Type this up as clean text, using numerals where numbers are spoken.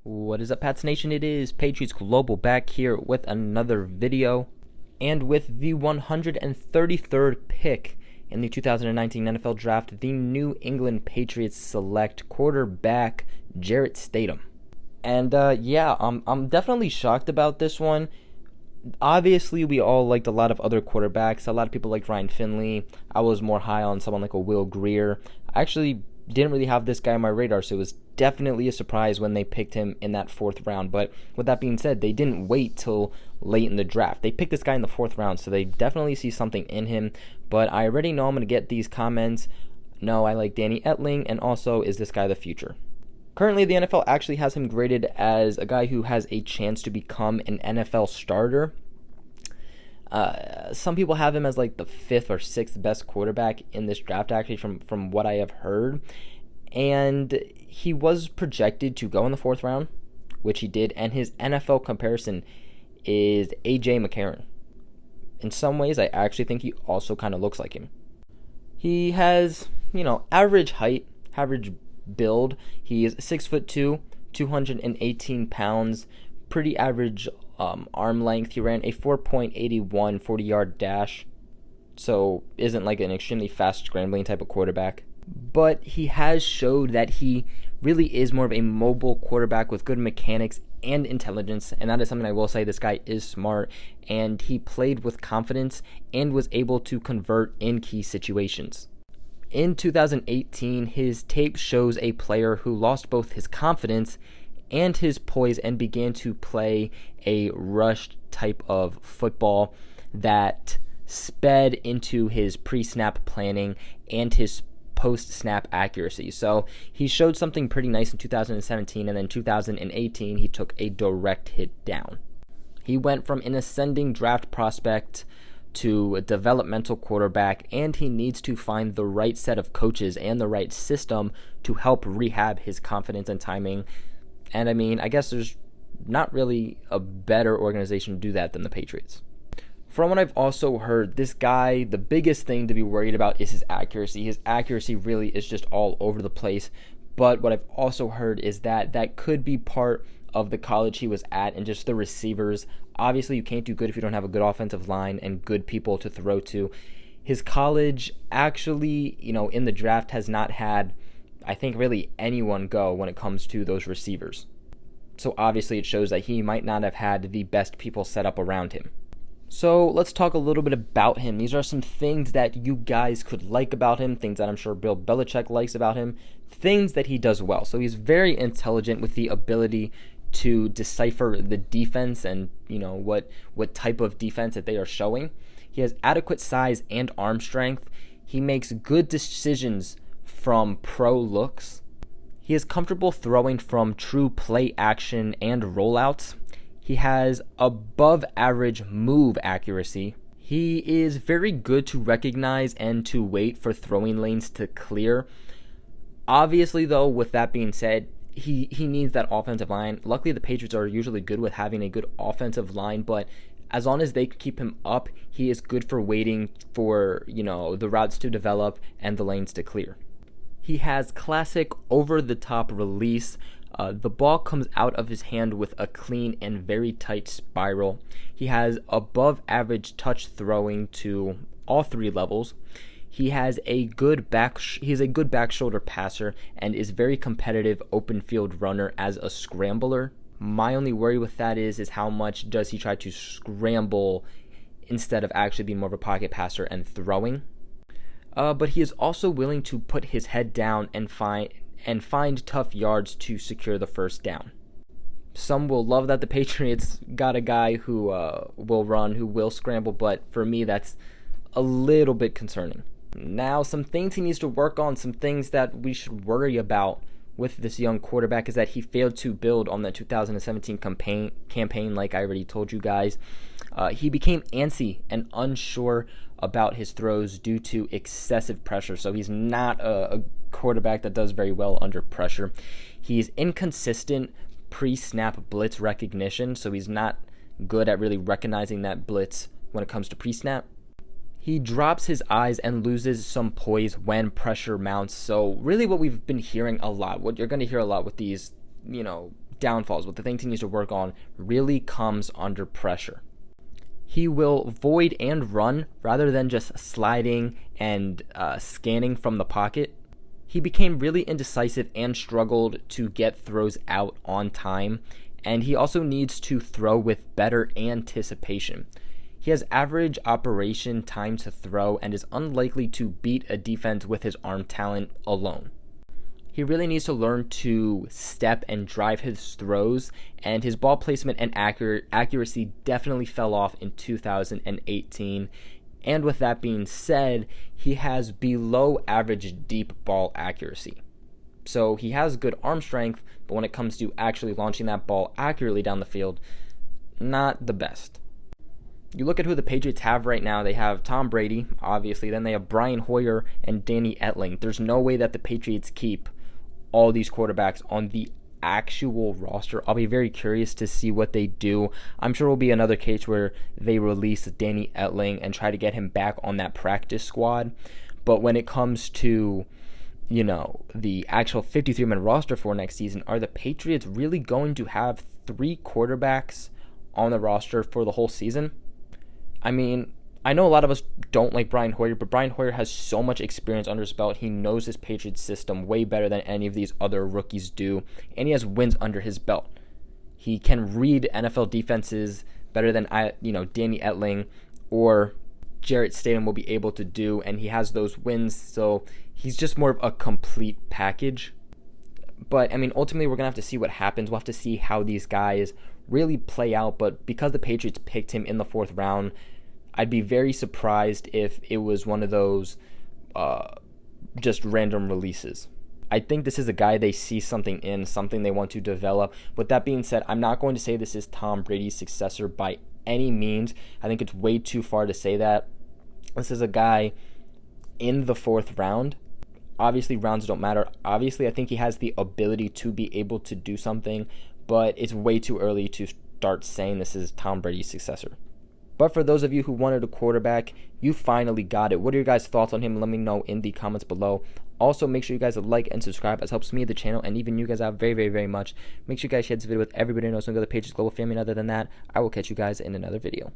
What is up, Pats Nation? It is Patriots Global back here with another video. And with the 133rd pick in the 2019 NFL Draft, the New England Patriots select quarterback Jarrett Stidham. And I'm definitely shocked about this one. Obviously, we all liked a lot of other quarterbacks. A lot of people liked Ryan Finley. I was more high on someone like a Will Greer. I actually didn't really have this guy on my radar, so it was definitely a surprise when they picked him in that 4th round. But with that being said, they didn't wait till late in the draft. They picked this guy in the 4th round, so they definitely see something in him. But I already know I'm going to get these comments. No, I like Danny Etling, and also, is this guy the future? Currently, the NFL actually has him graded as a guy who has a chance to become an NFL starter. Some people have him as like the 5th or 6th best quarterback in this draft, actually, from what I have heard. And he was projected to go in the 4th round, which he did, and his NFL comparison is A.J. McCarron. In some ways, I actually think he also kind of looks like him. He has, average height, average build. He is 6'2", 218 pounds, pretty average arm length. He ran a 4.81 40-yard dash, so isn't like an extremely fast scrambling type of quarterback. But he has showed that he really is more of a mobile quarterback with good mechanics and intelligence, and that is something I will say. This guy is smart, and he played with confidence and was able to convert in key situations. In 2018, his tape shows a player who lost both his confidence and his poise and began to play a rushed type of football that sped into his pre-snap planning and his post-snap accuracy. So he showed something pretty nice in 2017, and then 2018 he took a direct hit down. He went from an ascending draft prospect to a developmental quarterback, and he needs to find the right set of coaches and the right system to help rehab his confidence and timing. And I guess there's not really a better organization to do that than the Patriots. From what I've also heard, this guy, the biggest thing to be worried about is his accuracy. His accuracy really is just all over the place. But what I've also heard is that could be part of the college he was at and just the receivers. Obviously, you can't do good if you don't have a good offensive line and good people to throw to. His college actually, in the draft has not had, I think, really anyone go when it comes to those receivers. So obviously it shows that he might not have had the best people set up around him. So let's talk a little bit about him. These are some things that you guys could like about him, things that I'm sure Bill Belichick likes about him, things that he does well. So he's very intelligent with the ability to decipher the defense and, what type of defense that they are showing. He has adequate size and arm strength. He makes good decisions from pro looks. He is comfortable throwing from true play action and rollouts. He has above average move accuracy. He is very good to recognize and to wait for throwing lanes to clear. Obviously, though, with that being said, he needs that offensive line. Luckily, the Patriots are usually good with having a good offensive line, but as long as they keep him up, he is good for waiting for, the routes to develop and the lanes to clear. He has classic over-the-top release. The ball comes out of his hand with a clean and very tight spiral. He has above-average touch throwing to all 3 levels. He has a good back shoulder passer and is very competitive open field runner as a scrambler. My only worry with that is how much does he try to scramble instead of actually being more of a pocket passer and throwing. But he is also willing to put his head down and find tough yards to secure the first down. Some will love that the Patriots got a guy who will run, who will scramble, but for me that's a little bit concerning. Now, some things he needs to work on, some things that we should worry about with this young quarterback is that he failed to build on the 2017 campaign like I already told you guys. He became antsy and unsure about his throws due to excessive pressure, so he's not a quarterback that does very well under pressure. He's inconsistent pre-snap blitz recognition, so he's not good at really recognizing that blitz when it comes to pre-snap. He drops his eyes and loses some poise when pressure mounts. So really what we've been hearing a lot, what you're going to hear a lot with these, downfalls, what the things he needs to work on, really comes under pressure. He will void and run rather than just sliding and scanning from the pocket. He became really indecisive and struggled to get throws out on time, and he also needs to throw with better anticipation. He has average operation time to throw and is unlikely to beat a defense with his arm talent alone. He really needs to learn to step and drive his throws, and his ball placement and accuracy definitely fell off in 2018. And with that being said, he has below average deep ball accuracy. So he has good arm strength, but when it comes to actually launching that ball accurately down the field, not the best. You look at who the Patriots have right now. They have Tom Brady, obviously. Then they have Brian Hoyer and Danny Etling. There's no way that the Patriots keep all these quarterbacks on the actual roster. I'll be very curious to see what they do. I'm sure it will be another case where they release Danny Etling and try to get him back on that practice squad. But when it comes to, the actual 53-man roster for next season, are the Patriots really going to have 3 quarterbacks on the roster for the whole season? I mean, I know a lot of us don't like Brian Hoyer, but Brian Hoyer has so much experience under his belt. He knows his Patriots system way better than any of these other rookies do, and he has wins under his belt. He can read NFL defenses better than Danny Etling or Jarrett Stidham will be able to do, and he has those wins, so he's just more of a complete package. But, ultimately we're going to have to see what happens. We'll have to see how these guys really play out, but because the Patriots picked him in the 4th round, I'd be very surprised if it was one of those just random releases. I think this is a guy they see something in, something they want to develop. With that being said, I'm not going to say this is Tom Brady's successor by any means. I think it's way too far to say that. This is a guy in the 4th round. Obviously, rounds don't matter. Obviously, I think he has the ability to be able to do something, but it's way too early to start saying this is Tom Brady's successor. But for those of you who wanted a quarterback, you finally got it. What are your guys' thoughts on him? Let me know in the comments below. Also, make sure you guys like and subscribe, as helps me, the channel, and even you guys out very, very, very much. Make sure you guys share this video with everybody who knows. Don't go to the Patriots Global family. And other than that, I will catch you guys in another video.